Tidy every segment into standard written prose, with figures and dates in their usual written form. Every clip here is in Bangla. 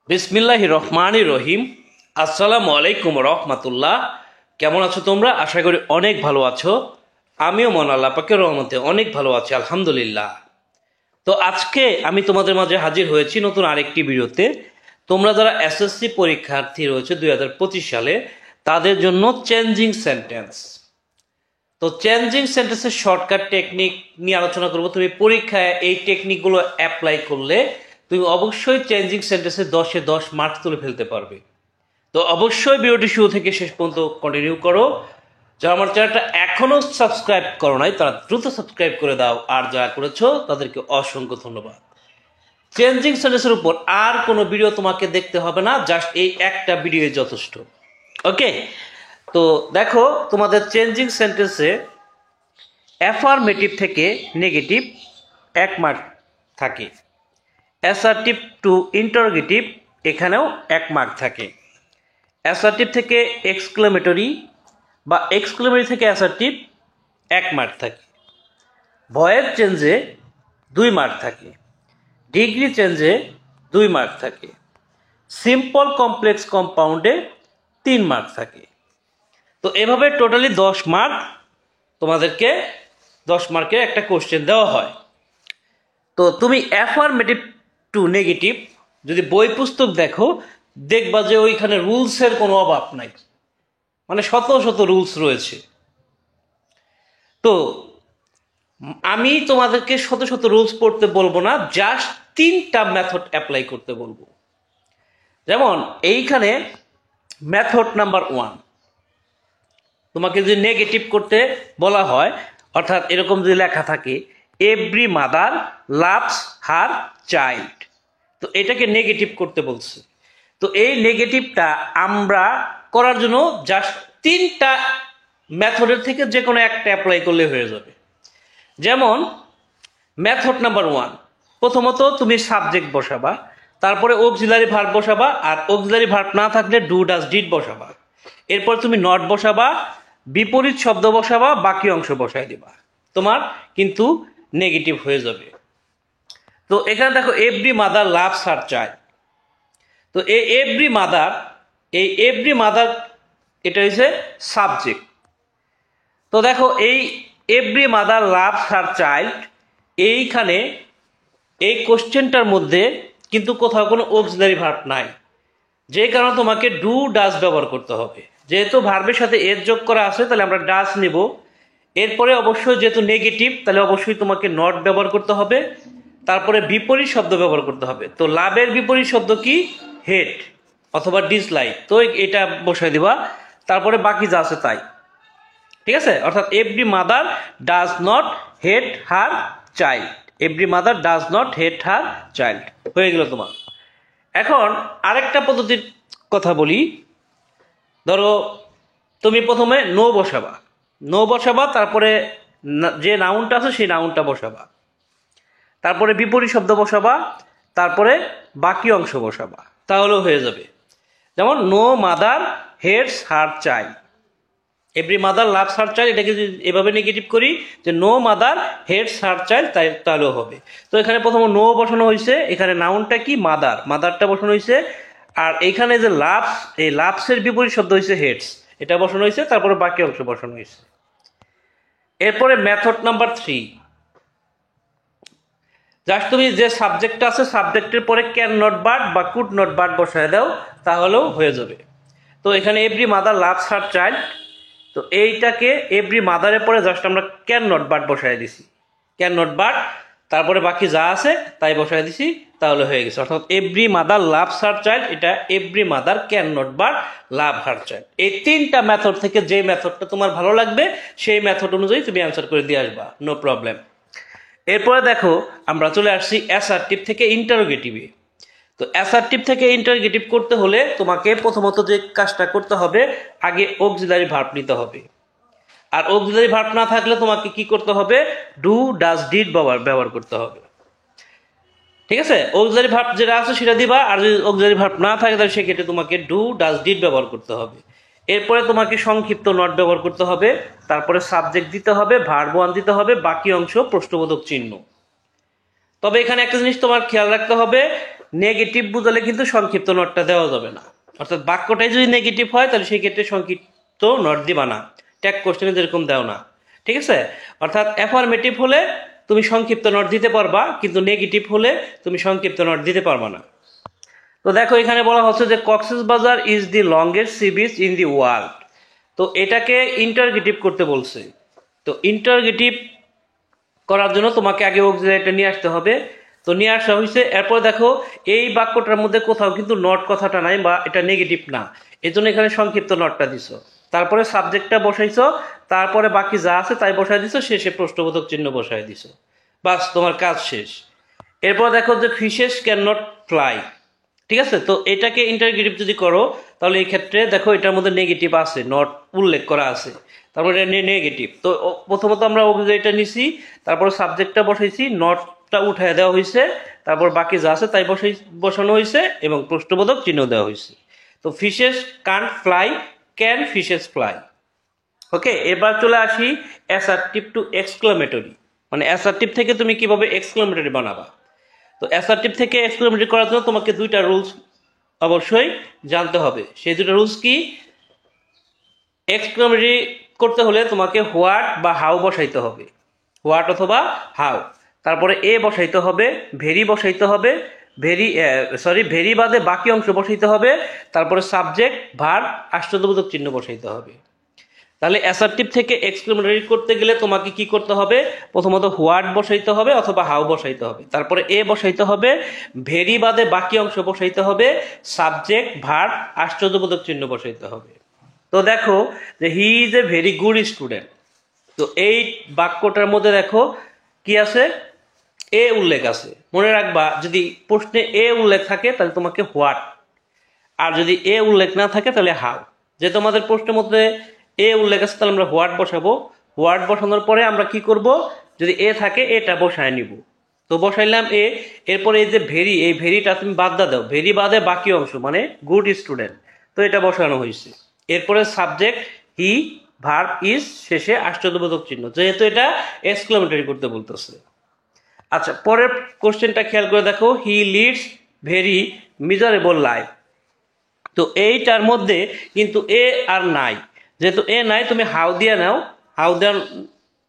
বিসমিল্লাহির রহমানির রহিম। আসসালামু আলাইকুম রহমাতুল্লাহ। কেমন আছো তোমরা? আশা করি অনেক ভালো আছো। আমিও মন আল্লাহ পাকের রহমতে অনেক ভালো আছি, আলহামদুলিল্লাহ। তো আজকে আমি তোমাদের মাঝে হাজির হয়েছি নতুন আরেকটি ভিডিওতে। তোমরা যারা এসএসসি পরীক্ষার্থী রয়েছে 2025 সালে, তাদের জন্য চেঞ্জিং সেন্টেন্স। তো চেঞ্জিং সেন্টেন্সের শর্টকাট টেকনিক নিয়ে আলোচনা করব। তুমি পরীক্ষায় এই টেকনিকগুলো অ্যাপ্লাই করলে তুমি অবশ্যই চেঞ্জিং সেন্টেন্সে 10-এ 10 মার্কস তুলে ফেলতে পারবে। তো অবশ্যই ভিডিওটি শুরু থেকে শেষ পর্যন্ত কন্টিনিউ করো। যারা আমার চ্যানেলটা এখনও সাবস্ক্রাইব করো নাই তারা দ্রুত সাবস্ক্রাইব করে দাও, আর যারা করেছো তাদেরকে অসংখ্য ধন্যবাদ। চেঞ্জিং সেন্টেন্সের উপর আর কোনো ভিডিও তোমাকে দেখতে হবে না, জাস্ট এই একটা ভিডিও যথেষ্ট। ওকে, তো দেখো তোমাদের চেঞ্জিং সেন্টেন্সে অ্যাফার্মেটিভ থেকে নেগেটিভ 1 মার্ক থাকে, অ্যাসার্টিভ টু ইন্টারোগেটিভ এখানেও 1 মার্ক থাকে, অ্যাসার্টিভ থেকে এক্সক্লেমেটরি বা এক্সক্লেমেটরি থেকে অ্যাসার্টিভ 1 মার্ক থাকে, ভয়েস চেঞ্জে 2 মার্ক থাকে, ডিগ্রি চেঞ্জে 2 মার্ক থাকে, সিম্পল কমপ্লেক্স কম্পাউন্ডে 3 মার্ক থাকে। তো এভাবে টোটালি 10 মার্ক তোমাদেরকে 10 মার্কের একটা কোশ্চেন দেওয়া হয়। তো তুমি অ্যাফার্মেটিভ টু নেগেটিভ যদি বই পুস্তক দেখো, দেখবা যে ওইখানে রুলসের কোনো অভাব নাই, মানে শত শত রুলস রয়েছে। তো আমি তোমাদেরকে শত শত রুলস পড়তে বলবো না, জাস্ট 3টা মেথড অ্যাপ্লাই করতে বলবো। যেমন এইখানে মেথড নাম্বার 1, তোমাকে যদি নেগেটিভ করতে বলা হয়, অর্থাৎ এরকম যদি লেখা থাকে every mother loves her child, তো এটাকে নেগেটিভ করতে বলছে। তো এই নেগেটিভটা আমরা করার জন্য জাস্ট 3টা মেথডের থেকে যে কোনো একটা অ্যাপ্লাই করলে হয়ে যাবে। যেমন মেথড নাম্বার 1, প্রথমত তুমি সাবজেক্ট বসাবা, তারপরে অক্সিলারি ভার্ব বসাবা, আর অক্সিলারি ভার্ব না থাকলে ডু ডাজ ডিড বসাবা। এরপর তুমি নট বসাবা, বিপরীত শব্দ বসাবা, বাকি অংশ বসাই দিবা, তোমার কিন্তু নেগেটিভ হয়ে যাবে। তো এখানে দেখো every mother loves her child, তো এই এভরি মাদার এটা হচ্ছে সাবজেক্ট। তো দেখো এই every mother loves her child, এইখানে এই কোশ্চেনটার মধ্যে কিন্তু কোথাও কোনো অক্সিলারি ভার্ব নাই, যে কারণে তোমাকে ডু ডাজ ব্যবহার করতে হবে। যেহেতু ভার্বের সাথে এর যোগ করা আছে, তাহলে আমরা ডাজ নেব। এরপরে অবশ্যই যেহেতু নেগেটিভ, তাহলে অবশ্যই তোমাকে নট ব্যবহার করতে হবে, তারপরে বিপরীত শব্দ ব্যবহার করতে হবে। তো লাভের বিপরীত শব্দ কি? হেট অথবা ডিসলাইক, তো এটা বসাই দিবা, তারপরে বাকি যা আছে তাই। ঠিক আছে, অর্থাৎ every mother does not hate her child, every mother does not hate her child হয়ে গেল তোমার। এখন আরেকটা পদ্ধতির কথা বলি। ধরো তুমি প্রথমে নো বসাবা, তারপরে যে নাউনটা আছে সেই নাউনটা বসাবা, তারপরে বিপরীত শব্দ বসাবা, তারপরে বাকি অংশ বসাবা, তাহলেও হয়ে যাবে। যেমন no mother hates her child, every mother loves her child, এটাকে যদি এভাবে নেগেটিভ করি যে no mother hates her child, তাহলেও হবে। তো এখানে প্রথমে নো বসানো হয়েছে, এখানে নাউনটা কি? মাদারটা বসানো হয়েছে, আর এখানে যে লাভস, এই লাভসের বিপরীত শব্দ হয়েছে হেটস, এটা বসানো হয়েছে, তারপরে বাকি অংশ বসানো হয়েছে। এরপরে মেথড নাম্বার 3, জাস্ট তুমি যে সাবজেক্টটা আছে সাবজেক্টের পরে ক্যান নট বাট বা কুড নট বাট বসায় দাও, তাহলেও হয়ে যাবে। তো এখানে every mother loves her child, তো এইটাকে এভরি মাদারের পরে জাস্ট আমরা ক্যান নট বাট বসায় দিছি, ক্যান নট বাট, তারপরে বাকি যা আছে তাই বসায় দিছি, তাহলে হয়ে গেছে। অর্থাৎ every mother loves her child, এটা every mother can not but love her child. এই 3টা মেথড থেকে যে মেথডটা তোমার ভালো লাগবে সেই মেথড অনুযায়ী তুমি অ্যান্সার করে দিয়ে আসবা, নো প্রবলেম। এরপরে দেখো আমরা চলে আসছি অ্যাসার্টিভ থেকে ইন্টারোগেটিভে। তো অ্যাসার্টিভ থেকে ইন্টারোগেটিভ করতে হলে তোমাকে প্রথমত যে কাজটা করতে হবে, আগে অক্সিলারি ভার্ব নিতে হবে, আর অক্সিলারি ভার্ব না থাকলে তোমাকে কি করতে হবে? ডু ডাজ ডিড ব্যবহার করতে হবে। ঠিক আছে, অক্সিলারি ভার্ব যেটা আছে সেটা দিবা, আর যদি অক্সিলারি ভার্ব না থাকে তাহলে সেক্ষেত্রে তোমাকে ডু ডাজ ডিড ব্যবহার করতে হবে। এরপরে তোমাকে সংক্ষিপ্ত নট ব্যবহার করতে হবে, তারপরে সাবজেক্ট দিতে হবে, ভার্ব 1 দিতে হবে, বাকি অংশ প্রশ্নবোধক চিহ্ন। তবে এখানে একটা জিনিস তোমার খেয়াল রাখতে হবে, নেগেটিভ বোঝালে কিন্তু সংক্ষিপ্ত নোটটা দেওয়া যাবে না, অর্থাৎ বাক্যটাই যদি নেগেটিভ হয় তাহলে সেই ক্ষেত্রে সংক্ষিপ্ত নোট দিবা না, ট্যাগ কোশ্চেনে যেরকম দেও না, ঠিক আছে। অর্থাৎ অ্যাফার্মেটিভ হলে তুমি সংক্ষিপ্ত নোট দিতে পারবা, কিন্তু নেগেটিভ হলে তুমি সংক্ষিপ্ত নোট দিতে পারবা না। তো দেখো এখানে বলা হচ্ছে যে Cox's Bazar is the longest sea beach in the world. তো এটাকে ইন্টারগেটিভ করতে বলছে। তো ইন্টারগেটিভ করার জন্য তোমাকে আগে অক্সিলারিটা নিয়ে আসতে হবে। তো নিয়ে আসা হয়েছে। এরপর দেখো এই বাক্যটার মধ্যে কোথাও কিন্তু নট কথাটা নাই বা এটা নেগেটিভ না, এই জন্য এখানে সংক্ষিপ্ত নটটা দিছো। তারপরে সাবজেক্টটা বসাইছো, তারপরে বাকি যা আছে তাই বসাই দিছো, শেষে প্রশ্নবোধক চিহ্ন বসাই দিছো, বাস তোমার কাজ শেষ। এরপর দেখো যে ফিশেস ক্যান নট ফ্লাই, ঠিক আছে। তো এটাকে ইন্টারগেটিভ যদি করো তাহলে এই ক্ষেত্রে দেখো এটার মধ্যে নেগেটিভ আছে, নট উল্লেখ করা আছে, তারপরে এটা নেগেটিভ। তো প্রথমত আমরা এটা নিছি, তারপর সাবজেক্টটা বসাইছি, নটটা উঠায় দেওয়া হয়েছে, তারপর বাকি যা আছে তাই বসানো হয়েছে এবং প্রশ্নবোধক চিহ্ন দেওয়া হয়েছে। তো fishes can't fly, can fishes fly. Okay, এবার চলে আসি অ্যাসার্টিভ টু এক্সক্লামেটরি, মানে অ্যাসার্টিভ থেকে তুমি কিভাবে এক্সক্লামেটরি বানাবা। তো অ্যাসার্টিভ থেকে এক্সক্লামেটরি করার জন্য তোমাকে দুইটা রুলস অবশ্যই জানতে হবে। সেই দুটো রুলস কি? এক্সক্লামেটরি করতে হলে তোমাকে হোয়াট বা হাউ বসাইতে হবে, হোয়াট অথবা হাউ, তারপরে এ বসাইতে হবে, ভেরি বসাইতে হবে, ভেরি বাদে বাকি অংশ বসাইতে হবে, তারপরে সাবজেক্ট ভার্ব আশ্চর্যবোধক চিহ্ন বসাইতে হবে। তাহলে অ্যাসার্টিভ থেকে এক্সক্লামেটরি করতে গেলে তোমাকে কি করতে হবে? প্রথমত হোয়াট বসাইতে হবে অথবা হাউ বসাইতে হবে, তারপরে এ বসাইতে হবে, ভেরি বাদে বাকি অংশ বসাইতে হবে, সাবজেক্ট ভার্ব আশ্চর্যবোধক চিহ্ন বসাইতে হবে। তো দেখো যে he is a very good student. তো এই বাক্যটার মধ্যে দেখো কি আছে? এ উল্লেখ আছে। মনে রাখবা যদি প্রশ্নে এ উল্লেখ থাকে তাহলে তোমাকে হোয়াট, আর যদি এ উল্লেখ না থাকে তাহলে হাউ। যে তোমাদের প্রশ্নের মধ্যে এ উল্লেখ আছে তাহলে আমরা হোয়াট বসাবো, হোয়াট বসানোর পরে আমরা কি করব? যদি এ থাকে এটা বসায় নিব। তো বসাইলাম এ, এরপরে এই যে ভেরি, এই ভেরিটা তুমি বাদ দাও, ভেরি বাদে বাকি অংশ মানে গুড স্টুডেন্ট, তো এটা বসানো হয়েছে। এরপরে সাবজেক্ট হি, ভার্ব ইজ, শেষে আশ্চর্যবোধক চিহ্ন, যেহেতু এটা এক্সক্লামেটরি করতে বলতেছে। আচ্ছা, পরের কোশ্চেনটা খেয়াল করে দেখো, he leads very miserable life. তো এইটার মধ্যে কিন্তু এ আর নাই, যেহেতু এ নাই তুমি হাউ দিয়ে নাও, হাউ দেওয়ার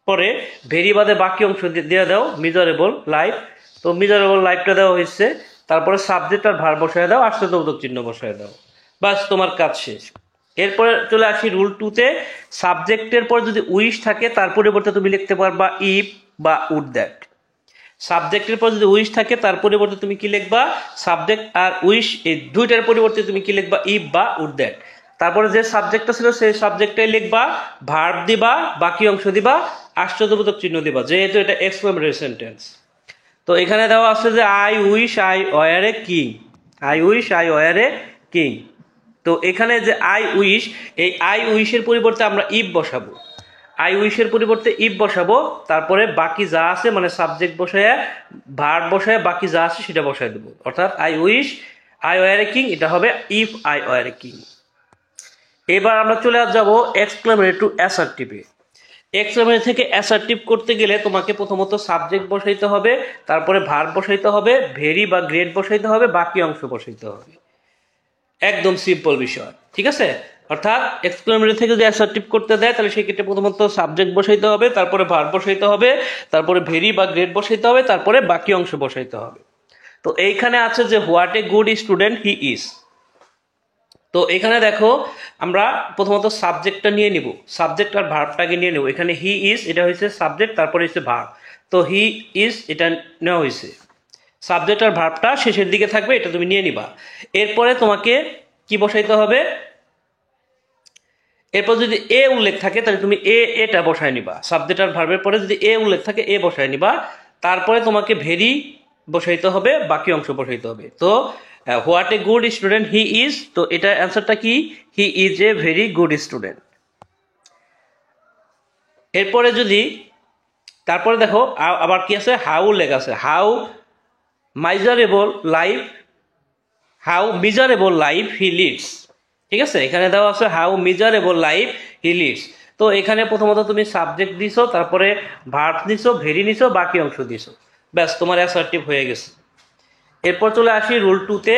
পরে ভেরি বাদে বাকি অংশ দিয়ে দাও মিজারেবল লাইফ। তো মিজারেবল লাইফটা দেওয়া হয়েছে, তারপরে সাবজেক্ট আর ভার্ব বসায় দাও, আশ্চর্যবোধক চিহ্ন বসায় দাও, বাস তোমার কাজ শেষ। এরপরে চলে আসি রুল 2-তে। সাবজেক্টের পর যদি উইশ থাকে তার পরিবর্তে তুমি লিখতে পারবা ইফ বা উড দ্যাট। সাবজেক্টের পর যদি উইশ থাকে তার পরিবর্তে তুমি কি লিখবা? সাবজেক্ট আর উইশ, এই দুইটার পরিবর্তে তুমি কি লিখবা? ইফ বা উড দ্যাট। তারপরে যে সাবজেক্টটা ছিল সেই সাবজেক্টটাই লিখবা, ভার্ব দিবা, বাকি অংশ দিবা, আশ্চর্যবোধক চিহ্ন দিবা, যেহেতু এটা এক্সক্লেমেটরি সেন্টেন্স। তো এখানে দেওয়া আছে যে I wish I were a king, I wish I were a king. তো এখানে যে আই উইশ, এই আই উইশের পরিবর্তে আমরা ইফ বসাবো, আই উইশের পরিবর্তে ইফ বসাবো, তারপরে বাকি যা আছে মানে সাবজেক্ট বসায়, ভার্ব বসায়, বাকি যা আছে সেটা বসায় দেবো, অর্থাৎ I wish I were a king, এটা হবে if I were a king. এবার আমরা চলে যাব এক্সক্লেমেটরি টু অ্যাসার্টিভে। এক্সক্লেমেটরি থেকে অ্যাসার্টিভ করতে গেলে তোমাকে প্রথমত সাবজেক্ট বসাইতে হবে, তারপরে ভার্ব বসাইতে হবে, ভেরি বা গ্রেট বসাইতে হবে, বাকি অংশ বসাইতে হবে। একদম সিম্পল বিষয়, ঠিক আছে। অর্থাৎ এক্সক্লেমেটরি থেকে যদি অ্যাসার্টিভ করতে দেয় তাহলে সেই ক্ষেত্রে প্রথমত সাবজেক্ট বসাইতে হবে, তারপরে ভার্ব বসাইতে হবে, তারপরে ভেরি বা গ্রেট বসাইতে হবে, তারপরে বাকি অংশ বসাইতে হবে। তো এইখানে আছে যে what a good student he is. তো এখানে দেখো আমরা প্রথমত সাবজেক্টটা নিয়ে নিব, সাবজেক্ট আর ভার্বটাকে নিয়ে নেব। এখানে হি ইজ এটা হয়েছে সাবজেক্ট, তারপরে হচ্ছে ভার্ব। তো হি ইজ এটা নেওয়া হয়েছে, সাবজেক্ট আর ভার্বটা শেষের দিকে থাকবে, এটা তুমি নিয়ে নিবা। এরপরে তোমাকে কি বসাইতে হবে? এরপর যদি এ উল্লেখ থাকে তাহলে তুমি এটা বসায় নিবা, সাবজেক্ট আর ভার্বের পরে যদি এ উল্লেখ থাকে এ বসায় নিবা। তারপরে তোমাকে ভেরি বসাইতে হবে, বাকি অংশ বসাইতে হবে। তো what a good student he is, তো এটার অ্যান্সারটা কি? He is a very good student. এরপরে যদি তারপরে দেখো আবার কি আছে? হাউ উল্লেখ আছে, how মাইজারেবল life, how miserable life he leads, ঠিক আছে। এখানে দেওয়া আছে how miserable life he leads. তো এখানে প্রথমত তুমি সাবজেক্ট দিছো, তারপরে ভার্ব দিছো, ভেরি নিছো, বাকি অংশ দিছো, ব্যাস তোমার অ্যাসার্টিভ হয়ে গেছে। এরপর চলে আসি রুল 2-তে,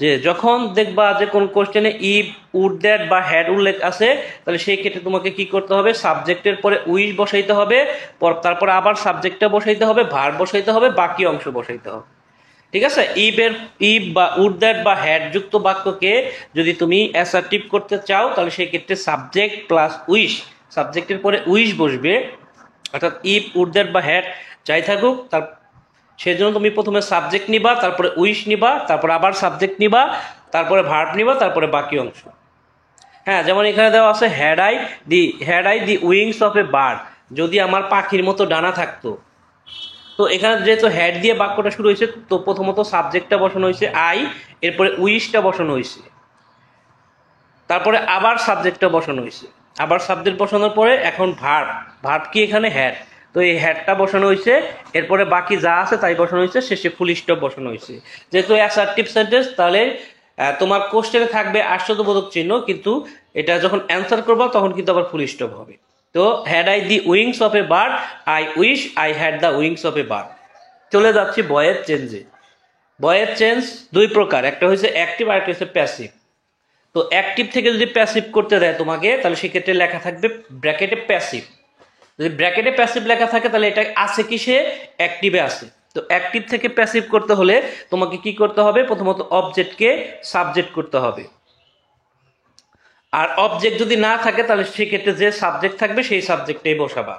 যে যখন দেখবা যে কোন কোশ্চেনে ইফ, উড, দ্যাট বা হ্যাড উল্লেখ আছে, তাহলে সেই ক্ষেত্রে তোমাকে কি করতে হবে, সাবজেক্টের পরে উইশ বসাইতে হবে, তারপরে আবার সাবজেক্টটা বসাইতে হবে, ভার্ব বসাইতে হবে, বাকি অংশ বসাইতে হবে। ঠিক আছে? ইফ বা উড, দ্যাট বা হ্যাড যুক্ত বাক্যকে যদি তুমি অ্যাসার্টিভ করতে চাও, তাহলে সেই ক্ষেত্রে সাবজেক্ট প্লাস উইশ, সাবজেক্টের পরে উইশ বসবে, অর্থাৎ ইফ, উড, দ্যাট বা হ্যাড যাই থাকুক, তার সেজন্য তুমি প্রথমে সাবজেক্ট নিবা, তারপরে উইশ নিবা, তারপরে আবার সাবজেক্ট নিবা, তারপরে ভার্ব নিবা, তারপরে বাকি অংশ। হ্যাঁ, যেমন এখানে দেওয়া আছে had I the wings of a bird, যদি আমার পাখির মতো ডানা থাকতো। তো এখানে যেহেতু হ্যাড দিয়ে বাক্যটা শুরু হয়েছে, তো প্রথমত সাবজেক্টটা বসানো হয়েছে আই, এরপরে উইশটা বসানো হয়েছে, তারপরে আবার সাবজেক্টটা বসানো হয়েছে, আবার সাবজেক্ট বসানোর পরে এখন ভার্ব কি এখানে হ্যাড, তো এই হ্যাডটা বসানো হয়েছে, এরপরে বাকি যা আছে তাই বসানো হয়েছে, শেষে ফুল স্টপ বসানো হয়েছে। যেহেতু অ্যাসার্টিভ সেন্টেন্স, তাহলে তোমার কোশ্চেনে থাকবে আশ্চর্যবোধক চিহ্ন, কিন্তু এটা যখন অ্যান্সার করবা তখন কিন্তু আবার ফুল স্টপ হবে। তো had I the wings of a bird, I wish I had the wings of a bird. চলে যাচ্ছি ভয়েস চেঞ্জে। ভয়েস চেঞ্জ দুই প্রকার, একটা হচ্ছে অ্যাক্টিভ আর একটা হচ্ছে প্যাসিভ। তো অ্যাক্টিভ থেকে যদি প্যাসিভ করতে দেয় তোমাকে, তাহলে সেক্ষেত্রে লেখা থাকবে ব্র্যাকেটে প্যাসিভ। যদি ব্র্যাকেটে প্যাসিভ লেখা থাকে, তাহলে এটা আছে কি, সে অ্যাক্টিভে আছে। তো অ্যাক্টিভ থেকে প্যাসিভ করতে হলে তোমাকে কি করতে হবে, প্রথমত অবজেক্টকে সাবজেক্ট করতে হবে, আর অবজেক্ট যদি না থাকে তাহলে সেক্ষেত্রে যে সাবজেক্ট থাকবে সেই সাবজেক্টেই বসাবা।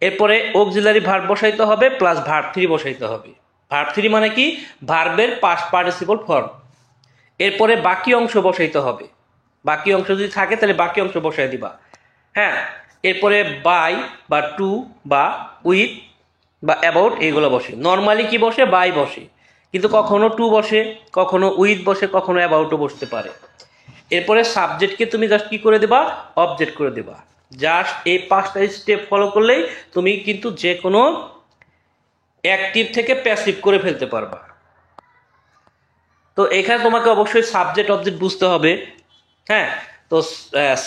এরপরে অক্সিলারি ভার্ব বসাইতে হবে, প্লাস ভার্ব 3 বসাইতে হবে। ভার্ব 3 মানে কি, ভার্বের পাস্ট পার্টিসিপল ফর্ম। এরপরে বাকি অংশ বসাইতে হবে, বাকি অংশ যদি থাকে তাহলে বাকি অংশ বসাই দিবা। হ্যাঁ, এরপরে বাই বা টু বা উইথ বা অ্যাবাউট এইগুলো বসে। নর্মালি কি বসে, বাই বসে, কিন্তু কখনো টু বসে, কখনো উইথ বসে, কখনো অ্যাবাউটও বসতে পারে। এরপরে সাবজেক্টকে তুমি জাস্ট কি করে দেবা, অবজেক্ট করে দেবা। জাস্ট এই 5টা স্টেপ ফলো করলেই তুমি কিন্তু যে কোনো অ্যাক্টিভ থেকে প্যাসিভ করে ফেলতে পারবা। তো এখানে তোমাকে অবশ্যই সাবজেক্ট অবজেক্ট বুঝতে হবে। হ্যাঁ, তো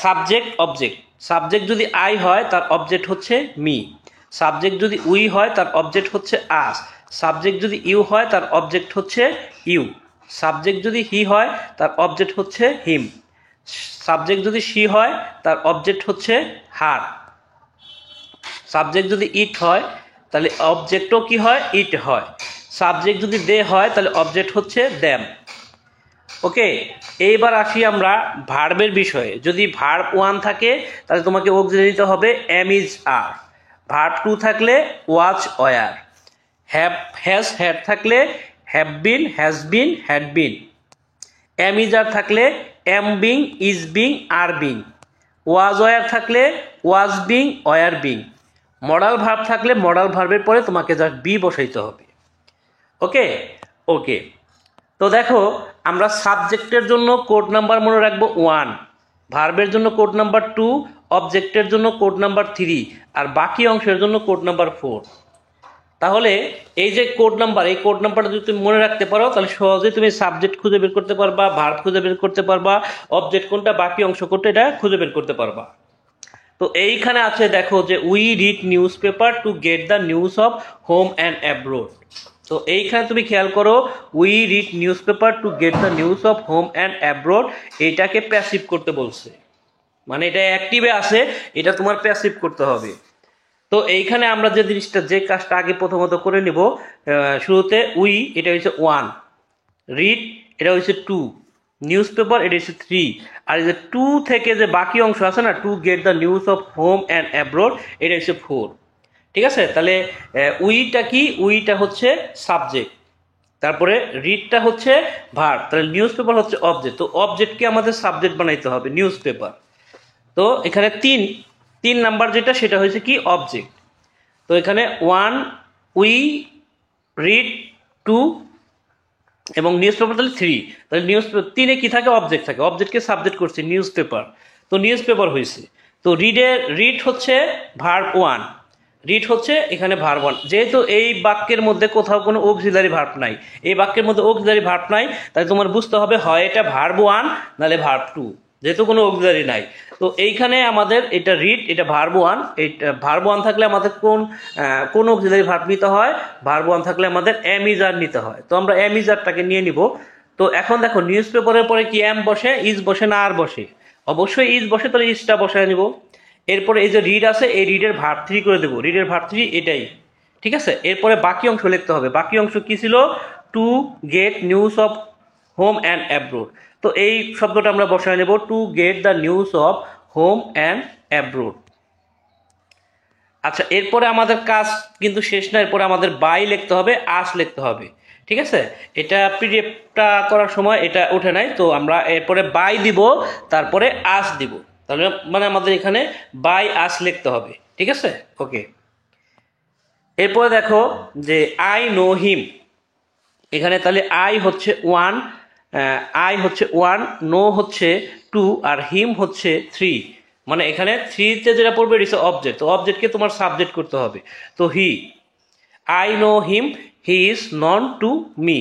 সাবজেক্ট অবজেক্ট, সাবজেক্ট যদি আই হয় তার অবজেক্ট হচ্ছে মি, সাবজেক্ট যদি উই হয় তার অবজেক্ট হচ্ছে আস, সাবজেক্ট যদি ইউ হয় তার অবজেক্ট হচ্ছে ইউ, সাবজেক্ট যদি হি হয় তার অবজেক্ট হচ্ছে হিম, সাবজেক্ট যদি শি হয় তার অবজেক্ট হচ্ছে হার, সাবজেক্ট যদি ইট হয় তাহলে অবজেক্টও কি হয়, ইট হয়, সাবজেক্ট যদি দে হয় তাহলে অবজেক্ট হচ্ছে দ্যাম। ওকে, এইবার আসি আমরা ভার্বের বিষয়ে। যদি ভার্ব 1 থাকে তাহলে তোমাকে অক্সিলারি দিতে হবে এম ইজ আর, ভার্ব 2 থাকলে ওয়াজ ওয়ার, হ্যাজ হ্যাড থাকলে have been has been had been, am is are থাকলে am being is being are being, was were থাকলে was being were being, modal verb থাকলে মডাল ভার্বের পরে তোমাকে জাস্ট বি বসাইতে হবে। ওকে ওকে, তো দেখো আমরা সাবজেক্টের জন্য কোড নাম্বার মনে রাখবো 1, ভার্বের জন্য কোড নাম্বার 2, অবজেক্টের জন্য কোড নাম্বার 3, আর বাকি অংশের জন্য কোড নাম্বার 4। তাহলে এই যে কোড নাম্বার, এই কোড নাম্বারটা যদি তুমি মনে রাখতে পারো তাহলে সহজেই তুমি সাবজেক্ট খুঁজে বের করতে পারবা, ভার্ব খুঁজে বের করতে পারবা, অবজেক্ট কোনটা বাকি অংশ কোনটা এটা খুঁজে বের করতে পারবা। তো এইখানে আছে দেখো যে we read news paper to get the news of home and abroad. তো এইখানে তুমি খেয়াল করো, we read news paper to get the news of home and abroad, এইটাকে প্যাসিভ করতে বলছে, মানে এটা অ্যাক্টিভে আছে, এটা তোমার প্যাসিভ করতে হবে। তো এইখানে আমরা যে জিনিসটা, যে কাজটা আগে প্রথমত করে নিব, শুরুতে উই এটা হচ্ছে 1, রিড এটা হচ্ছে 2, নিউজ পেপার এটা হচ্ছে 3, আর এই যে 2 থেকে যে বাকি অংশ আছে না, to get the news of home and abroad, এটা হচ্ছে 4। ঠিক আছে, তাহলে উইটা কি, উইটা হচ্ছে সাবজেক্ট, তারপরে রিডটা হচ্ছে ভার্ব, তাহলে নিউজ পেপার হচ্ছে অবজেক্ট। তো অবজেক্টকে আমাদের সাবজেক্ট বানাইতে হবে, নিউজ পেপার। তো এখানে 3 নাম্বার যেটা, সেটা হয়েছে কি, অবজেক্ট। তো এখানে 1 উই রিড, 2 এবং নিউজ পেপার তাহলে 3, তাহলে নিউজ পেপার 3-এ কি থাকে, অবজেক্ট থাকে, অবজেক্টকে সাবজেক্ট করছে নিউজ পেপার, তো নিউজ পেপার হয়েছে। তো রিড হচ্ছে ভার্ব 1, রিড হচ্ছে এখানে ভার্ব 1। যেহেতু এই বাক্যের মধ্যে কোথাও কোনো অক্সিলারি ভার্ব নাই, এই বাক্যের মধ্যে অক্সিলারি ভার্ব নাই, তাই তোমার বুঝতে হবে হয় এটা ভার্ব 1 নাহলে ভার্ব 2। যেহেতু কোনো অক্সিলারি নাই। তো এইখানে আমাদের এটা রিড, এটা ভার্ব ওয়ান, এটা ভার্ব ওয়ান থাকলে আমাদের কোন অক্সিলারি ভার্ব নিতে হয়, ভার্ব ওয়ান থাকলে আমাদের এম ইজ আর নিতে হয়। তো আমরা এম ইজ আরটাকে নিয়ে নিব। তো এখন দেখো নিউজ পেপারের পরে কি এম বসে, ইজ বসে না আর বসে? অবশ্যই ইজ বসে, তাহলে ইজটা বসায় নিব। এরপরে এই যে রিড আছে, এই রিডের ভার্ব থ্রি করে দেবো, রিডের ভার্ব থ্রি এটাই, ঠিক আছে। এরপরে বাকি অংশ লিখতে হবে। বাকি অংশ কি ছিল? To get news of home and abroad. তো এই শব্দটা আমরা বসায় নেব, to get the news of home and abroad. আচ্ছা, এরপরে আমাদের কাজ কিন্তু শেষ না, এরপরে আমাদের বাই লিখতে হবে, আস লিখতে হবে, ঠিক আছে। এটা পিডিএফটা করার সময় এটা ওঠে নাই, তো আমরা এরপরে বাই দিব, তারপরে আস দিব, তাহলে মানে আমাদের এখানে বাই আস লিখতে হবে, ঠিক আছে। ওকে, এরপরে দেখো যে আই নো হিম, এখানে তাহলে আই হচ্ছে ওয়ান, নো হচ্ছে টু, আর হিম হচ্ছে থ্রি। মানে এখানে থ্রিতে যেটা পড়বে ইটস অবজেক্ট, তো অবজেক্টকে তোমার সাবজেক্ট করতে হবে। তো he, I know him, he is known to me.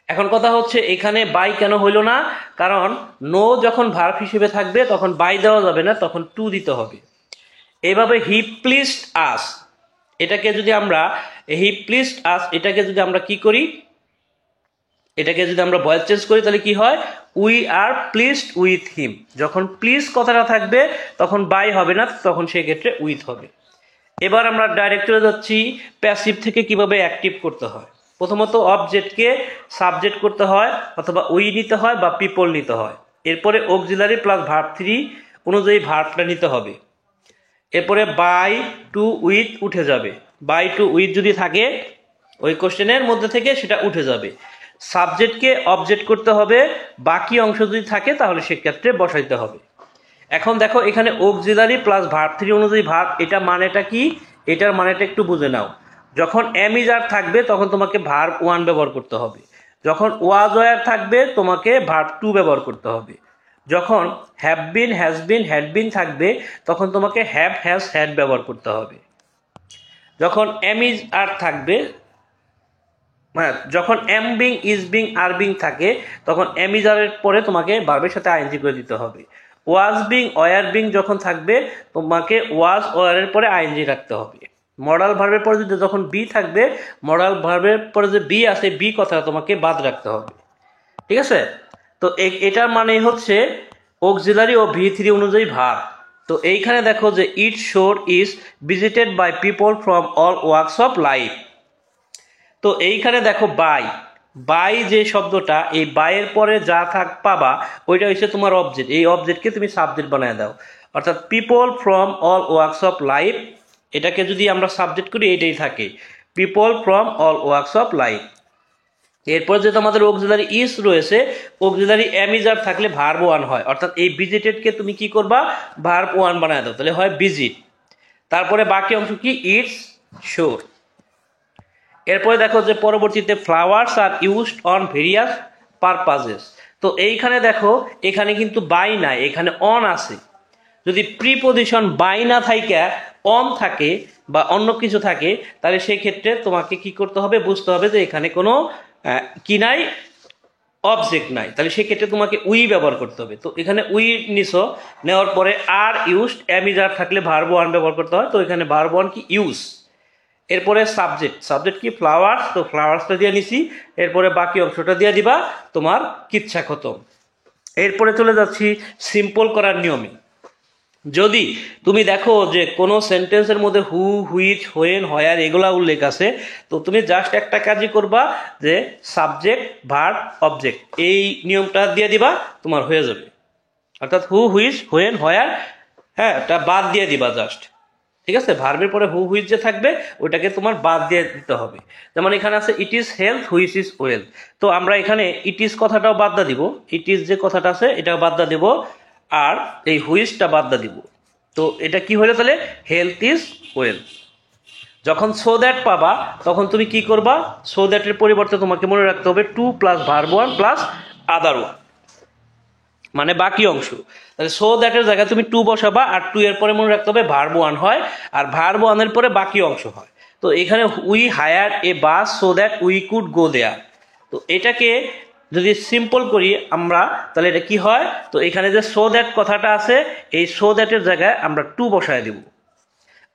এখন কথা হচ্ছে এখানে বাই কেন হইল না? কারণ নো যখন ভার্ব হিসেবে থাকবে তখন বাই দেওয়া যাবে না, তখন টু দিতে হবে। এইভাবে হি প্লিজড আস, এটাকে যদি আমরা হি প্লিজড আস, এটাকে যদি আমরা কি করি, এটাকে যদি আমরা ভয়েস চেঞ্জ করি তাহলে কি হয়? We are pleased with him. যখন প্লিজ কথাটা থাকবে তখন বাই হবে না, তখন সেই ক্ষেত্রে উইথ হবে। এবার আমরা ডাইরেক্ট চলে যাচ্ছি প্যাসিভ থেকে কিভাবে অ্যাক্টিভ করতে হয়। প্রথমত অবজেক্টকে সাবজেক্ট করতে হয়, অথবা উই নিতে হয় বা পিপল নিতে হয়। এরপরে অক্সিলারি প্লাস ভার্ব থ্রি অনুযায়ী ভার্বটা নিতে হবে। এরপরে বাই টু উইথ উঠে যাবে, বাই টু উইথ যদি থাকে ওই কোশ্চেনের মধ্যে থেকে সেটা উঠে যাবে। সাবজেক্টকে অবজেক্ট করতে হবে, বাকি অংশ যদি থাকে তাহলে সেক্ষেত্রে বসাইতে হবে। এখন দেখো এখানে অক্সিলারি প্লাস ভার্ব থ্রি অনুযায়ী ভার্ব, এটা মানেটা কি? এটার মানেটা একটু বুঝে নাও। যখন এম ইজ আর থাকবে তখন তোমাকে ভার্ব ওয়ান ব্যবহার করতে হবে। যখন ওয়াজ ওয়ার থাকবে তোমাকে ভার্ব টু ব্যবহার করতে হবে। যখন have been, has been, had বিন থাকবে তখন তোমাকে হ্যাভ, হ্যাজ, হ্যাড ব্যবহার করতে হবে। যখন এম ইজ আর থাকবে, যখন M being, is being, are being থাকে তখন এম ইজ আর এর পরে তোমাকে ভার্বের সাথে আইএনজি করে দিতে হবে। ওয়াজ বিং, ওয়ার বিং যখন থাকবে তোমাকে ওয়াজ ওয়ারের পরে আইএনজি রাখতে হবে। মডাল ভার্বের পরে যদি যখন বি থাকবে, মডাল ভার্বের পরে যে বি আছে বি কথা তোমাকে বাদ রাখতে হবে, ঠিক আছে। তো এটার মানে হচ্ছে অক্সিলারি ও ভি থ্রি অনুযায়ী ভার্ব। তো এইখানে দেখো যে it shore is visited by people from all walks of life. তো এইখানে দেখো বাই যে শব্দটা, এই বাইয়ের পরে যা পাবা ওইটা হচ্ছে তোমার অবজেক্ট। এই অবজেক্টকে তুমি সাবজেক্ট বানায় দাও, অর্থাৎ people from all walks of life, এটাকে যদি আমরা সাবজেক্ট করি এটাই থাকে, people from all walks of life. এরপর যে তোমাদের অক্সিলারি ইজ রয়েছে, অক্সিলারি এম ইজ আর থাকলে ভার্ব ওয়ান হয়, অর্থাৎ এই ভিজিটেডকে তুমি কি করবা? ভার্ব ওয়ান বানায় দাও, তাহলে হয় ভিজিট। তারপরে বাকি অংশ কি? ইটস শোর। এরপরে দেখো যে পরবর্তীতে flowers are used on various purposes. তো এইখানে দেখো এখানে কিন্তু বাই নাই, এখানে অন আছে। যদি প্রিপোজিশন বাই না থাকে অন থাকে বা অন্য কিছু থাকে তাহলে সেই ক্ষেত্রে তোমাকে কি করতে হবে? বুঝতে হবে যে এখানে কোনো কি নাই, অবজেক্ট নাই, তাহলে সেক্ষেত্রে তোমাকে উই ব্যবহার করতে হবে। তো এখানে উই নিছো, নেওয়ার পরে are used M is are থাকলে ভার্ব ওয়ান ব্যবহার করতে হয়, তো এখানে ভার্ব ওয়ান কি? ইউজ। এরপরে সাবজেক্ট কি? ফ্লাওয়ার্স, তো ফ্লাওয়ার্সটা দিয়ে নিছি। এরপরে বাকি অংশটা দিয়ে দিবা, তোমার কিচ্ছা খতম। এরপরে চলে যাচ্ছি সিম্পল করার নিয়মে। যদি তুমি দেখো যে কোনো সেন্টেন্সের মধ্যে হু, হুইচ, হোয়েন, হোয়ার এগুলা উল্লেখ আছে, তো তুমি জাস্ট একটা কাজই করবা যে সাবজেক্ট, ভার্ব, অবজেক্ট, এই নিয়মটা দিয়ে দিবা, তোমার হয়ে যাবে। অর্থাৎ হু, হুইচ, হোয়েন, হোয়ার, হ্যাঁ, এটা বাদ দিয়ে দিবা জাস্ট, ঠিক আছে। ভার্বের পরে হু, হুইচ যে থাকবে ওইটাকে তোমার বাদ দিয়ে দিতে হবে। যেমন এখানে আছে it is health, which is well, তো আমরা এখানে ইট ইজ কথাটাও বাদ দিয়ে দিব, ইট ইজ যে কথাটা আছে এটাও বাদ দিয়ে দিব, আর এই হুইচটা বাদ দিয়ে দিব। তো এটা কি হলো তাহলে? Health is well. যখন সো দ্যাট পাবা তখন তুমি কি করবা? সো দ্যাটের পরিবর্তে তোমাকে মনে রাখতে হবে to plus verb one plus other one, মানে বাকি অংশ। তাহলে সো দ্যাটের জায়গায় তুমি টু বসাবা, আর টু এর পরে মনে রাখতে হবে ভার্ব ওয়ান হয়, আর ভার্ব ওয়ানের পরে বাকি অংশ হয়। তো এখানে we hire a bus so that we could go there, তো এটাকে যদি সিম্পল করি আমরা তাহলে এটা কি হয়, তো এখানে যে সো দ্যাট কথাটা আছে এই সো দ্যাটের জায়গায় আমরা টু বসায় দেব,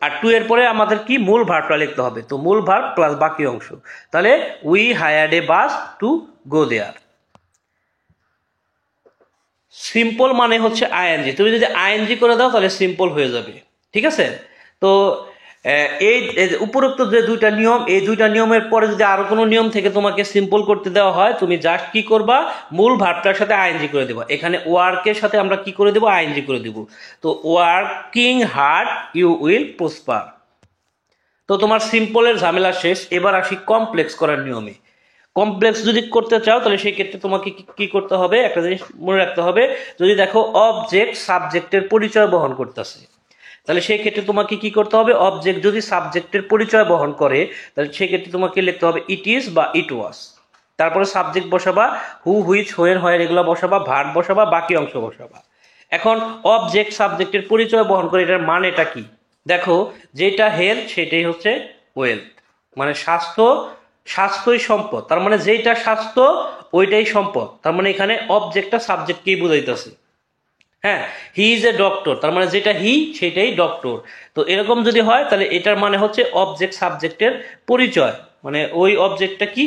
আর টু এর পরে আমাদের কি মূল ভার্বটা লিখতে হবে, তো মূল ভার্ব প্লাস বাকি অংশ, তাহলে we hired a bus to go there. Simple মানে হচ্ছে আইএনজি, তুমি যদি আইএনজি করে দাও তাহলে সিম্পল হয়ে যাবে, ঠিক আছে। তো এই উপরোক্ত যে দুইটা নিয়ম, এই দুইটা নিয়মের পরে যদি আরো কোনো নিয়ম থেকে তোমাকে সিম্পল করতে দেওয়া হয়, তুমি জাস্ট কি করবা, মূল ভার্বটার সাথে আইএনজি করে দেবা। এখানে ওয়ার্কের সাথে আমরা কি করে দেবো, আইএনজি করে দেব। তো working hard you will prosper. তো তোমার সিম্পলের ঝামেলা শেষ, এবার আসি কমপ্লেক্স করার নিয়মে। কমপ্লেক্স যদি করতে চাও তাহলে সেই ক্ষেত্রে তোমাকে কি করতে হবে, একটা জিনিস মনে রাখতে হবে, যদি দেখো অবজেক্ট সাবজেক্টের পরিচয় বহন করতেছে, তাহলে সেই ক্ষেত্রে তোমাকে কি করতে হবে, অবজেক্ট যদি সাবজেক্টের পরিচয় বহন করে তাহলে সেই ক্ষেত্রে তোমাকে লিখতে হবে ইট ইজ বা ইট ওয়াজ, তারপরে সাবজেক্ট বসাবা, হু হুইচ হোয়েন হোয়ার এগুলো বসাবা, ভার্ব বসাবা, বাকি অংশ বসাবা। এখন অবজেক্ট সাবজেক্টের পরিচয় বহন করে, এটার মানেটা কি, দেখো যেটা হেলথ সেটাই হচ্ছে ওয়েলথ, মানে স্বাস্থ্যই সম্পদ, তার মানে যেটা স্বাস্থ্য ওইটাই সম্পদ, তার মানে এখানে অবজেক্টটা সাবজেক্টকেই বোঝাইতেছে। হ্যাঁ, হি ইজ এ ডক্টর, তার মানে যেটা হি সেটাই ডক্টর। তো এরকম যদি হয় তাহলে এটার মানে হচ্ছে অবজেক্ট সাবজেক্টের পরিচয়, মানে ওই অবজেক্টটা কি,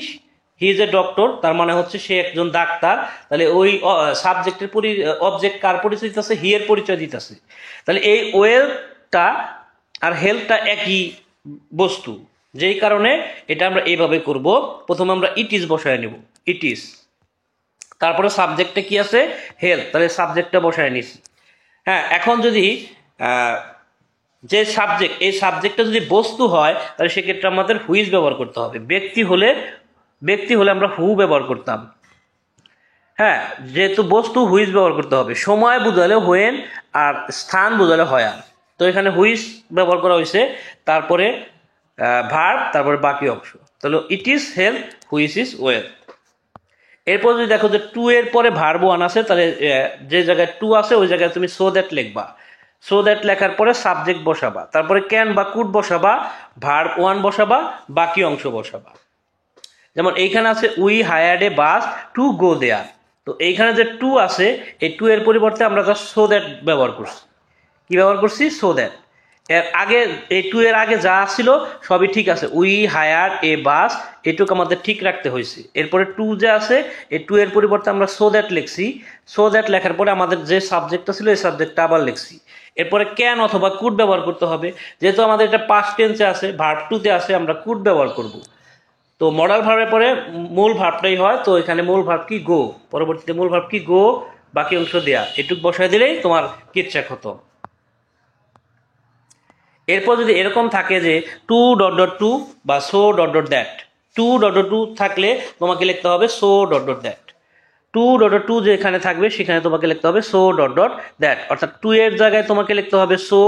হি ইজ এ ডক্টর, তার মানে হচ্ছে সে একজন ডাক্তার, তাহলে ওই সাবজেক্টের অবজেক্ট কার পরিচয় দিতেছে, হি এর পরিচয় দিতেছে। তাহলে এই ওয়েলটা আর হেলথটা একই বস্তু, যেই কারণে এটা আমরা এইভাবে করব। প্রথমে আমরা ইট ইজ বসায় নেব, ইট ইজ, তারপরে সাবজেক্টে কি আছে, হেলথ, তাহলে সাবজেক্টটা বসায় নিছি। হ্যাঁ, এখন যদি যে সাবজেক্ট, এই সাবজেক্টটা যদি বস্তু হয় তাহলে সেক্ষেত্রে আমাদের হুইজ ব্যবহার করতে হবে, ব্যক্তি হলে আমরা হু ব্যবহার করতাম। হ্যাঁ, যেহেতু বস্তু হুইজ ব্যবহার করতে হবে, সময় বোঝালে হোয়েন আর স্থান বোঝালে হয়ার, তো এখানে হুইজ ব্যবহার করা হয়েছে, তারপরে ভার্ব, তারপরে বাকি অংশ, তাহলে it is health which is well. এরপর যদি দেখো যে টু এর পরে ভার্ব ওয়ান আছে, তাহলে যে জায়গায় টু আছে ওই জায়গায় তুমি সো দ্যাট লিখবা, সো দ্যাট লেখার পরে সাবজেক্ট বসাবা, তারপরে ক্যান বা কুড বসাবা, ভার্ব ওয়ান বসাবা, বাকি অংশ বসাবা। যেমন এইখানে আছে we hired a bus to go there, তো এইখানে যে টু আছে এই টু এর পরিবর্তে আমরা জাস্ট সো দ্যাট ব্যবহার করছি, কি ব্যবহার করছি, সো দ্যাট। এর আগে এই টু এর আগে যা ছিল সবই ঠিক আছে, উই হায়ার এ বাস এটুকু আমাদের ঠিক রাখতে হয়েছে। এরপরে টু যে আছে এই টু এর পরিবর্তে আমরা সো দ্যাট লিখছি, সো দ্যাট লেখার পরে আমাদের যে সাবজেক্টটা ছিল এই সাবজেক্টটা আবার লিখছি। এরপরে ক্যান অথবা কুড ব্যবহার করতে হবে, যেহেতু আমাদের এটা পাস্ট টেন্সে আছে, ভার্ব টুতে আছে, আমরা কুড ব্যবহার করব। তো মডাল ভার্বের পরে মূল ভার্বটাই হয়, তো এখানে মূল ভার্ব কি, গো, পরবর্তীতে মূল ভার্ব কি, গো, বাকি অংশ দেয়া, এটুক বসায় দিলেই তোমার কিচ্ছা খতম। এরপর যদি এরকম থাকে যে টু ডট ডট টু বা so dot dot that, too dot dot to থাকলে তোমাকে লিখতে হবে so dot dot that, too dot dot to যেখানে থাকবে সেখানে তোমাকে লিখতে হবে সো ডট ডট দ্যাট, অর্থাৎ টু এর জায়গায় তোমাকে লিখতে হবে সো,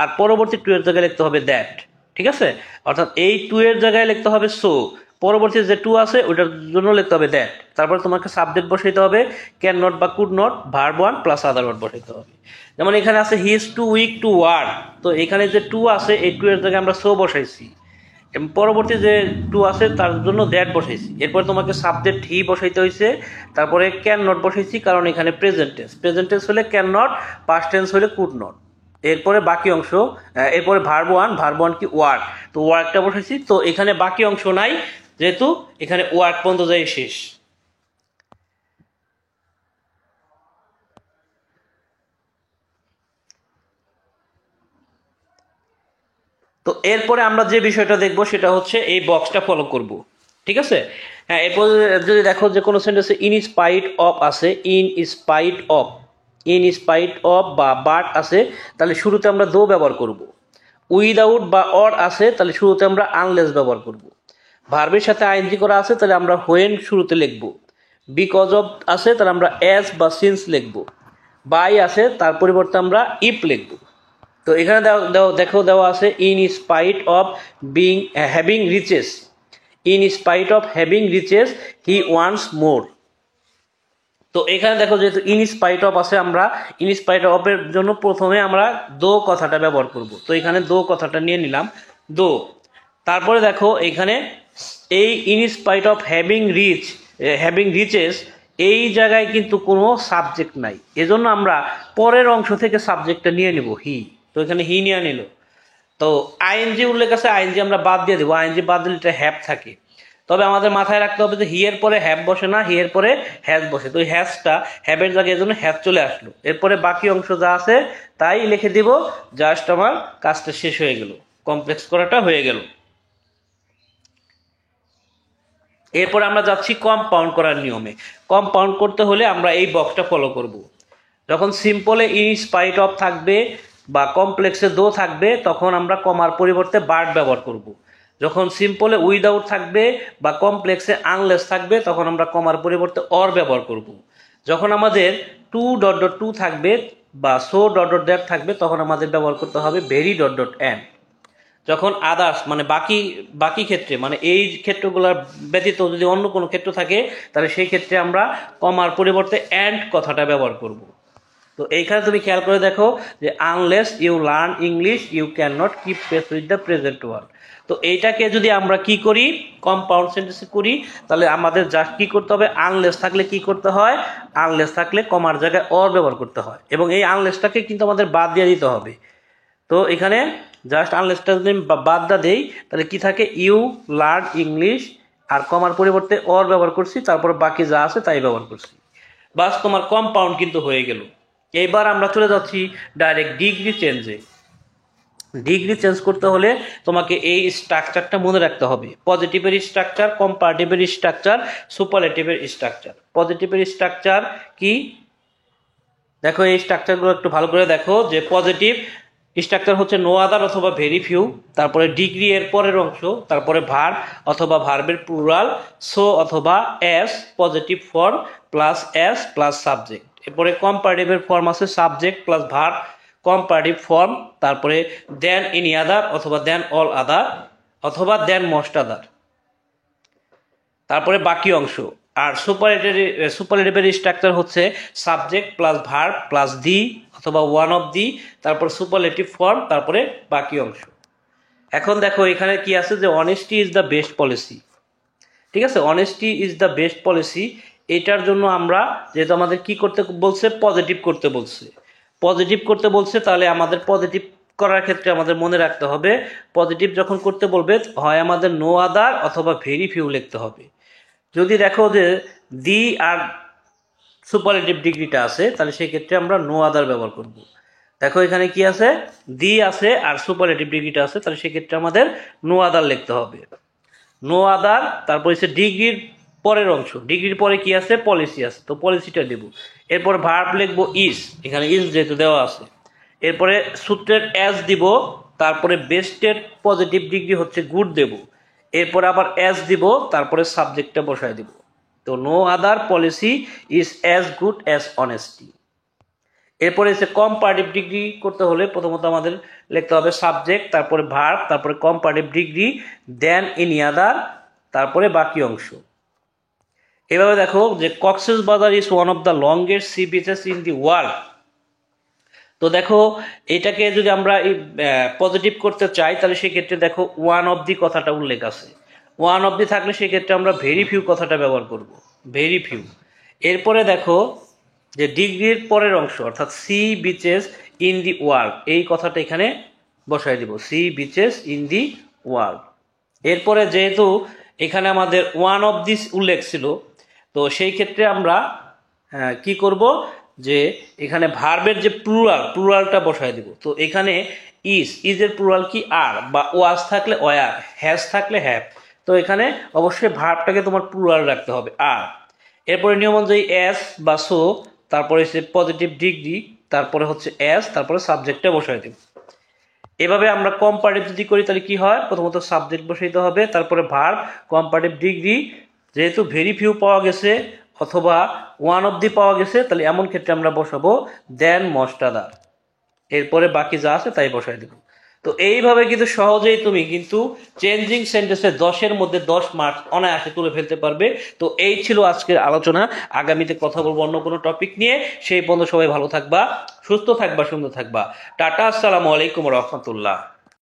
আর পরবর্তী টু এর জায়গায় লিখতে হবে দ্যাট, ঠিক আছে। অর্থাৎ এই টু এর জায়গায় লিখতে হবে সো, পরবর্তী যে টু আছে ওইটার জন্য লিখতে হবে দ্যাট, তারপরে তোমাকে সাবজেক্ট বসাইতে হবে, ক্যান নট বা could not, verb one plus other word বসাইতে হবে। যেমন এখানে আছে he is too weak to work, তো এখানে যে টু আছে এই টু এর জায়গায় আমরা সো বসাইছি, পরবর্তী যে টু আছে তার জন্য দ্যাট বসাইছি, এরপর তোমাকে সাবজেক্ট হি বসাইতে হয়েছে, তারপরে ক্যান নট বসাইছি কারণ এখানে প্রেজেন্ট টেন্স হলে ক্যান নট, পাস্ট টেন্স হলে কুড নট, এরপরে বাকি অংশ, এরপরে ভার্ব ওয়ান কি ওয়ার্ক, তো ওয়ার্কটা বসাইছি, তো এখানে বাকি অংশ নাই যেহেতু এখানে ওয়ার্ক পর্যন্ত যাই শেষ। তো এরপরে আমরা যে বিষয়টা দেখবো সেটা হচ্ছে এই বক্সটা ফলো করব, ঠিক আছে। হ্যাঁ, এরপর যদি দেখো যে কোনো সেন্টেন্সে ইন স্পাইট অফ আছে, ইন স্পাইট অফ বা বাট আছে, তাহলে শুরুতে আমরা দো ব্যবহার করব। উইদাউট বা অর আছে, তাহলে শুরুতে আমরা আনলেস ব্যবহার করব। ভার্বের সাথে আইএনজি করা আছে, তাহলে আমরা হোয়েন শুরুতে লিখব। বিকজ অফ আছে, তাহলে আমরা অ্যাজ বা সিন্স লিখব। বাই আছে, তার পরিবর্তে আমরা ইফ লিখব। তো এখানে দেওয়া আছে in spite of having riches, in spite of having riches he wants more. তো এখানে দেখো যেহেতু ইন স্পাইট অফ আছে, আমরা ইন স্পাইট অফ এর জন্য প্রথমে আমরা দো কথাটা ব্যবহার করব, তো এখানে দো কথাটা নিয়ে নিলাম, দো। তারপরে দেখো এখানে এই in spite of having riches এই জায়গায় কিন্তু কোনো সাবজেক্ট নাই, এজন্য আমরা পরের অংশ থেকে সাবজেক্টটা নিয়ে নিব হি। তো এখানে হি নিয়ে নিল, তো আইএনজি উল্লেখ আছে, আইএনজি আমরা বাদ দিয়ে দেবো, আইএনজি বাদ দিলে এটা হ্যাভ থাকে। তবে আমাদের মাথায় রাখতে হবে যে হি এর পরে হ্যাভ বসে না, হি এর পরে হ্যাজ বসে। তো হ্যাজটা হ্যাভের জায়গায় এজন্য হ্যাজ চলে আসলো। এরপরে বাকি অংশ যা আছে তাই লিখে দিব, জাস্ট আমার কাজটা শেষ হয়ে গেল, কমপ্লেক্স করাটা হয়ে গেল। এরপর আমরা যাচ্ছি কম্পাউন্ড করার নিয়মে। কম্পাউন্ড করতে হলে আমরা এই বক্সটা ফলো করব। যখন সিম্পলে ইন স্পাইট অফ থাকবে বা কমপ্লেক্সে দো থাকবে তখন আমরা কমার পরিবর্তে বার্ড ব্যবহার করব। যখন সিম্পলে উইদাউট থাকবে বা কমপ্লেক্সে আনলেস থাকবে তখন আমরা কমার পরিবর্তে অর ব্যবহার করব। যখন আমাদের টু ডট ডট টু থাকবে বা সো ডট ডট দ্যাট থাকবে তখন আমাদের ব্যবহার করতে হবে ভেরি ডট ডট অ্যান্ড। যখন আদার্স মানে বাকি ক্ষেত্রে মানে এই ক্ষেত্রগুলোর ব্যতীত যদি অন্য কোনো ক্ষেত্র থাকে তাহলে সেই ক্ষেত্রে আমরা কমার পরিবর্তে অ্যান্ড কথাটা ব্যবহার করব। তো এইখানে তুমি খেয়াল করে দেখো যে unless you learn English you can not keep pace with the present world. তো এইটাকে যদি আমরা কি করি, কম্পাউন্ড সেন্টেন্সে করি, তাহলে আমাদের জাস্ট কি করতে হবে, আনলেস থাকলে কি করতে হয়, আনলেস থাকলে কমার জায়গায় অর ব্যবহার করতে হয়, এবং এই আনলেসটাকে কিন্তু আমাদের বাদ দিয়ে দিতে হবে। তো এখানে জাস্ট আনলেসটা যদি বাদ দা দেই তাহলে কি থাকে, ইউ লার্ন ইংলিশ, আর কমার পরিবর্তে অর ব্যবহার করছি, তারপর বাকি যা আছে তাই ব্যবহার করছি। বাস তোমার কম্পাউন্ড কিন্তু হয়ে গেল। এইবার আমরা চলে যাচ্ছি ডাইরেক্ট ডিগ্রি চেঞ্জে। ডিগ্রি চেঞ্জ করতে হলে তোমাকে এই স্ট্রাকচারটা মনে রাখতে হবে, পজিটিভের স্ট্রাকচার, কম্পারেটিভের স্ট্রাকচার, সুপারলেটিভের স্ট্রাকচার। পজিটিভের স্ট্রাকচার কি দেখো, এই স্ট্রাকচারগুলো একটু ভালো করে দেখো। যে পজিটিভ স্ট্রাকচার হচ্ছে নো আদার অথবা ভেরি ফিউ, তারপরে ডিগ্রি এর পরের অংশ, তারপরে ভার্ব অথবা ভার্বের প্লুরাল, সো অথবা S positive form plus S plus subject. এরপরে কম্পারেটিভের ফর্ম আছে subject plus verb comparative form, তারপরে দেন এনি আদার অথবা দেন অল আদার অথবা দেন মোস্ট আদার, তারপরে বাকি অংশ। আর সুপারলেটিভের স্ট্রাকচার হচ্ছে subject plus verb plus the অথবা ওয়ান অফ দি, তারপর সুপারলেটিভ ফর্ম, তারপরে বাকি অংশ। এখন দেখো এখানে কি আছে, যে honesty is the best policy. ঠিক আছে, honesty is the best policy. এটার জন্য আমরা যেহেতু আমাদের কি করতে বলছে, পজিটিভ করতে বলছে, পজিটিভ করতে বলছে, তাহলে আমাদের পজিটিভ করার ক্ষেত্রে আমাদের মনে রাখতে হবে, পজিটিভ যখন করতে বলবে হয় আমাদের নো আদার অথবা ভেরি ফিউ লিখতে হবে। যদি দেখো যে দি আর সুপারলেটিভ ডিগ্রিটা আছে তাহলে সেই ক্ষেত্রে আমরা নো আদার ব্যবহার করব। দেখো এখানে কি আছে, দি আছে আর সুপারলেটিভ ডিগ্রিটা আছে, তাহলে সেক্ষেত্রে আমাদের নো আদার লিখতে হবে। নো আদার, তারপর হচ্ছে ডিগ্রির পরের অংশ, ডিগ্রির পরে কি আছে, পলিসি আছে, তো পলিসিটা দেব। এরপর ভার্ব লিখবো ইজ, এখানে ইজ যেহেতু দেওয়া আছে। এরপরে সূত্রের অ্যাজ দিব, তারপরে বেস্টের পজিটিভ ডিগ্রি হচ্ছে গুড দেব, এরপরে আবার অ্যাজ দিব, তারপরে সাবজেক্টটা বসায় দিব। তো no other policy is as good as honesty. এরপরে এসে কম্পারেটিভ ডিগ্রি করতে হলে প্রথমত আমাদের লিখতে হবে সাবজেক্ট, তারপরে ভার্ব, তারপরে comparative degree, than any other, তারপরে বাকি অংশ। এভাবে দেখো যে Cox's Bazar is one of the longest sea beaches in the world. তো দেখো এটাকে যদি আমরা পজিটিভ করতে চাই তাহলে সেক্ষেত্রে দেখো ওয়ান অফ দি কথাটা উল্লেখ আছে, ওয়ান অফ দি থাকলে সেক্ষেত্রে আমরা ভেরি ফিউ কথাটা ব্যবহার করব, ভেরি ফিউ। এরপরে দেখো যে ডিগ্রির পরের অংশ অর্থাৎ see beaches in the world, এই কথাটা এখানে বসাই দিব, see beaches in the world. এরপরে যেহেতু এখানে আমাদের ওয়ান অফ দিস উল্লেখ ছিল, তো সেই ক্ষেত্রে আমরা কি করব, যে এখানে ভার্বের যে প্লুরালটা বসায় দিব। তো এখানে ইজের প্লুরাল কি আর, বা ওয়াজ থাকলে ওয়ার, হ্যাজ থাকলে হ্যাভ। তো এখানে অবশ্যই ভার্বটাকে তোমার প্লুরাল রাখতে হবে আর। এরপরে নিয়ম অনুযায়ী এস বা সো, তারপরে হচ্ছে পজিটিভ ডিগ্রি, তারপরে হচ্ছে এস, তারপরে সাবজেক্টটা বসায় দেব। এভাবে আমরা কম্পারেটিভ যদি করি তাহলে কি হয়, প্রথমত সাবজেক্ট বসাইতে হবে, তারপরে ভার্ব, কম্পারেটিভ ডিগ্রি, যেহেতু ভেরি ফিউ পাওয়া গেছে অথবা ওয়ান অফ দি পাওয়া গেছে তাহলে এমন ক্ষেত্রে আমরা বসাবো দেন মোস্ট আদার, এরপরে বাকি যা আছে তাই বসাই দেব। তো এইভাবে কিন্তু সহজেই তুমি কিন্তু চেঞ্জিং সেন্টেন্সে 10-এর মধ্যে 10 মার্কস অনায়াসে তুলে ফেলতে পারবে। তো এই ছিল আজকের আলোচনা, আগামীতে কথা বলবো অন্য কোনো টপিক নিয়ে। সেই পর্যন্ত সবাই ভালো থাকবা, সুস্থ থাকবা, সুন্দর থাকবা। টাটা, আসসালামু আলাইকুম রহমতুল্লাহ।